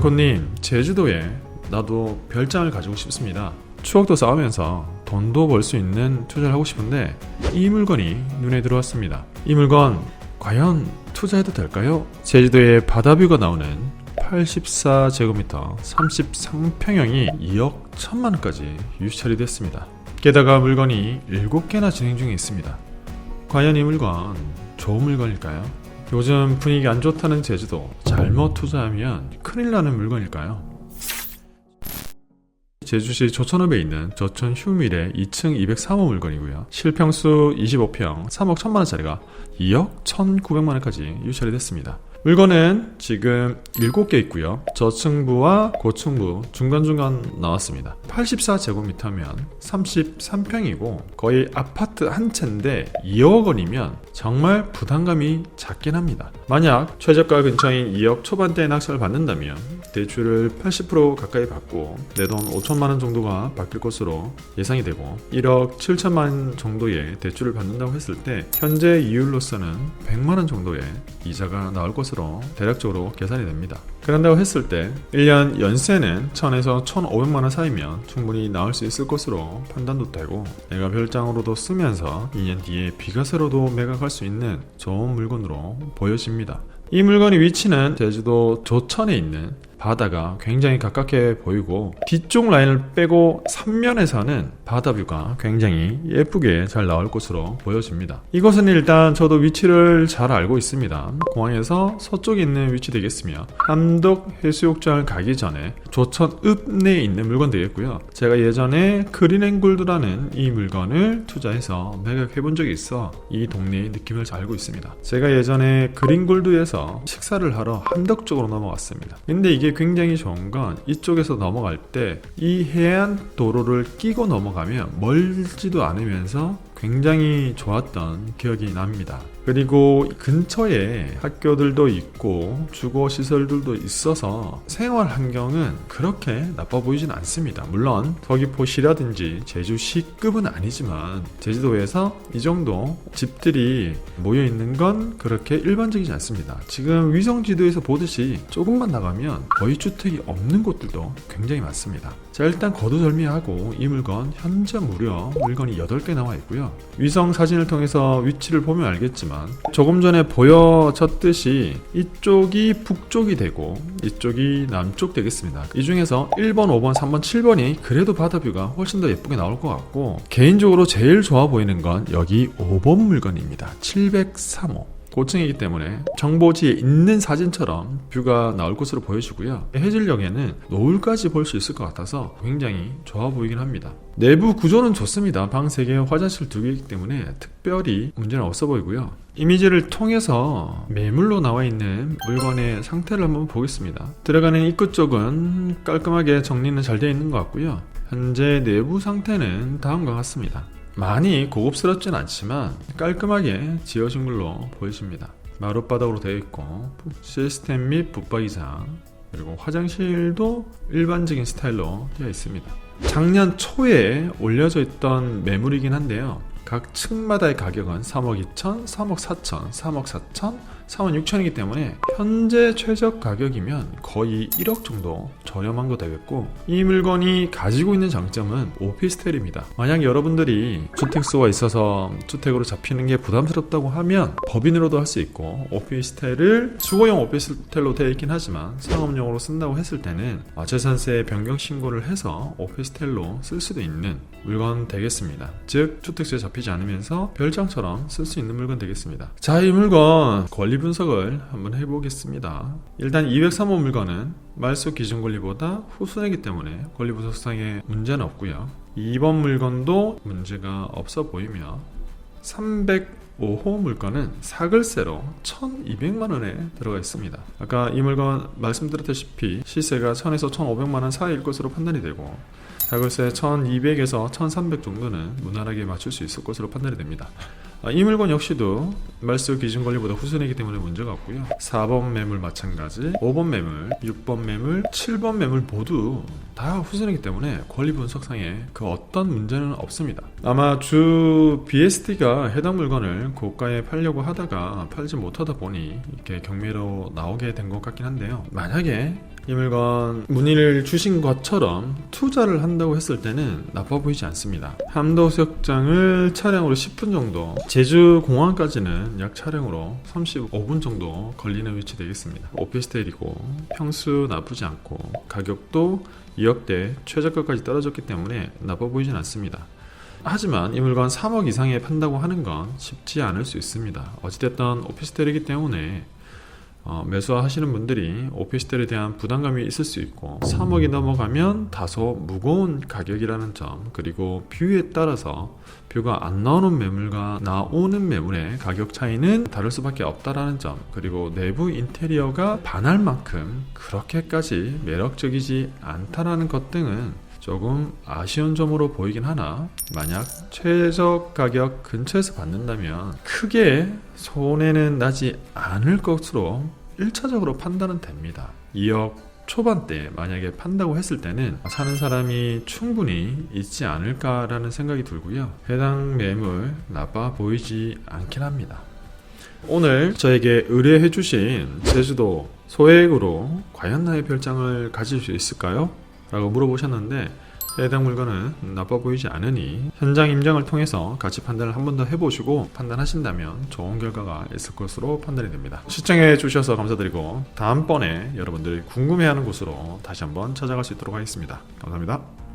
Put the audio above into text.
펠코님, 제주도에 나도 별장을 가지고 싶습니다. 추억도 쌓으면서 돈도 벌 수 있는 투자를 하고 싶은데 이 물건이 눈에 들어왔습니다. 이 물건 과연 투자해도 될까요? 제주도에 바다뷰가 나오는 84제곱미터 33평형이 2억 1천만원까지 유찰이 됐습니다. 게다가 물건이 7개나 진행 중에 있습니다. 과연 이 물건 좋은 물건일까요? 요즘 분위기 안 좋다는 제주도, 잘못 투자하면 큰일 나는 물건일까요? 제주시 조천읍에 있는 조천 휴밀의 2층 203호 물건이고요. 실평수 25평 3억 1천만원짜리가 2억 1,900만원까지 유찰이 됐습니다. 물건은 지금 7개 있고요. 저층부와 고층부 중간중간 나왔습니다. 84제곱미터면 33평이고 거의 아파트 한 채인데 2억 원이면 정말 부담감이 작긴 합니다. 만약 최저가 근처인 2억 초반대의 낙찰을 받는다면 대출을 80% 가까이 받고 내 돈 5천만 원 정도가 바뀔 것으로 예상이 되고 1억 7천만 원 정도의 대출을 받는다고 했을 때 현재 이율로서는 100만 원 정도의 이자가 나올 것으로 대략적으로 계산이 됩니다. 그런다고 했을 때 1년 연세는 1000에서 1500만 원 사이면 충분히 나올 수 있을 것으로 판단도 되고 내가 별장으로도 쓰면서 2년 뒤에 비과세로도 매각할 수 있는 좋은 물건으로 보여집니다. 이 물건의 위치는 제주도 조천에 있는 바다가 굉장히 가깝게 보이고 뒤쪽 라인을 빼고 3면에서는 바다뷰가 굉장히 예쁘게 잘 나올 것으로 보여집니다. 이곳은 일단 저도 위치를 잘 알고 있습니다. 공항에서 서쪽에 있는 위치 되겠으며 함덕 해수욕장을 가기 전에 조천읍 내에 있는 물건 되겠고요. 제가 예전에 그린앤골드라는 이 물건을 투자해서 매각해 본 적이 있어 이 동네의 느낌을 잘 알고 있습니다. 제가 예전에 그린골드에서 식사를 하러 함덕 쪽으로 넘어갔습니다. 근데 이게 굉장히 좋은 건 이쪽에서 넘어갈 때 이 해안 도로를 끼고 넘어가면 멀지도 않으면서 굉장히 좋았던 기억이 납니다. 그리고 근처에 학교들도 있고 주거시설들도 있어서 생활 환경은 그렇게 나빠 보이진 않습니다. 물론 서귀포시라든지 제주시급은 아니지만 제주도에서 이 정도 집들이 모여있는 건 그렇게 일반적이지 않습니다. 지금 위성지도에서 보듯이 조금만 나가면 거의 주택이 없는 곳들도 굉장히 많습니다. 자, 일단 거두절미하고 이 물건 현재 무려 물건이 8개 나와 있고요. 위성 사진을 통해서 위치를 보면 알겠지만 조금 전에 보여졌듯이 이쪽이 북쪽이 되고 이쪽이 남쪽 되겠습니다. 이 중에서 1번, 5번, 3번, 7번이 그래도 바다뷰가 훨씬 더 예쁘게 나올 것 같고 개인적으로 제일 좋아 보이는 건 여기 5번 물건입니다. 703호 고층이기 때문에 정보지에 있는 사진처럼 뷰가 나올 것으로 보여지고요. 해질녘에는 노을까지 볼 수 있을 것 같아서 굉장히 좋아 보이긴 합니다. 내부 구조는 좋습니다. 방 3개, 화장실 2개이기 때문에 특별히 문제는 없어 보이고요. 이미지를 통해서 매물로 나와 있는 물건의 상태를 한번 보겠습니다. 들어가는 입구 쪽은 깔끔하게 정리는 잘 되어 있는 것 같고요. 현재 내부 상태는 다음과 같습니다. 많이 고급스럽진 않지만 깔끔하게 지어진 걸로 보여집니다. 마룻바닥으로 되어 있고 시스템 및 붙박이장 그리고 화장실도 일반적인 스타일로 되어 있습니다. 작년 초에 올려져 있던 매물이긴 한데요. 각 층마다의 가격은 3억 2천, 3억 4천, 3억 4천, 3억 6천이기 때문에 현재 최저 가격이면 거의 1억 정도 저렴한 거 되겠고 이 물건이 가지고 있는 장점은 오피스텔입니다. 만약 여러분들이 주택수가 있어서 주택으로 잡히는 게 부담스럽다고 하면 법인으로도 할 수 있고 오피스텔을 주거용 오피스텔로 되어 있긴 하지만 상업용으로 쓴다고 했을 때는 재산세 변경 신고를 해서 오피스텔로 쓸 수도 있는 물건 되겠습니다. 즉 주택수에 잡히지 않으면서 별장처럼 쓸 수 있는 물건 되겠습니다. 자, 이 물건 권리 분석을 한번 해보겠습니다. 일단 203호 물건은 말소 기준 권리보다 후순이기 때문에 권리 분석상에 문제는 없고요. 2번 물건도 문제가 없어 보이며 305호 물건은 사글세로 1200만원에 들어가 있습니다. 아까 이 물건 말씀드렸다시피 시세가 1000에서 1500만원 사이일 것으로 판단이 되고 사글세 1200에서 1300 정도는 무난하게 맞출 수 있을 것으로 판단이 됩니다. 이 물건 역시도 말소 기준 권리보다 후순이기 때문에 문제가 없고요. 4번 매물 마찬가지, 5번 매물, 6번 매물, 7번 매물 모두 다 후순이기 때문에 권리 분석상에 그 어떤 문제는 없습니다. 아마 주 BSD가 해당 물건을 고가에 팔려고 하다가 팔지 못하다 보니 이렇게 경매로 나오게 된 것 같긴 한데요. 만약에 이 물건 문의를 주신 것처럼 투자를 한다고 했을 때는 나빠 보이지 않습니다. 함도수욕장을 차량으로 10분 정도, 제주 공항까지는 약 차량으로 35분 정도 걸리는 위치 되겠습니다. 오피스텔이고 평수 나쁘지 않고 가격도 2억대 최저가까지 떨어졌기 때문에 나빠 보이진 않습니다. 하지만 이 물건 3억 이상에 판다고 하는 건 쉽지 않을 수 있습니다. 어찌됐든 오피스텔이기 때문에 매수하시는 분들이 오피스텔에 대한 부담감이 있을 수 있고 3억이 넘어가면 다소 무거운 가격이라는 점, 그리고 뷰에 따라서 뷰가 안 나오는 매물과 나오는 매물의 가격 차이는 다를 수밖에 없다라는 점, 그리고 내부 인테리어가 반할 만큼 그렇게까지 매력적이지 않다라는 것 등은 조금 아쉬운 점으로 보이긴 하나, 만약 최저 가격 근처에서 받는다면 크게 손해는 나지 않을 것으로 1차적으로 판단은 됩니다. 2억 초반대 만약에 판다고 했을 때는 사는 사람이 충분히 있지 않을까라는 생각이 들고요. 해당 매물 나빠 보이지 않긴 합니다. 오늘 저에게 의뢰해 주신 제주도 소액으로 과연 나의 별장을 가질 수 있을까요? 라고 물어보셨는데 해당 물건은 나빠 보이지 않으니 현장 임장을 통해서 가치 판단을 한 번 더 해보시고 판단하신다면 좋은 결과가 있을 것으로 판단이 됩니다. 시청해 주셔서 감사드리고 다음번에 여러분들이 궁금해하는 곳으로 다시 한번 찾아갈 수 있도록 하겠습니다. 감사합니다.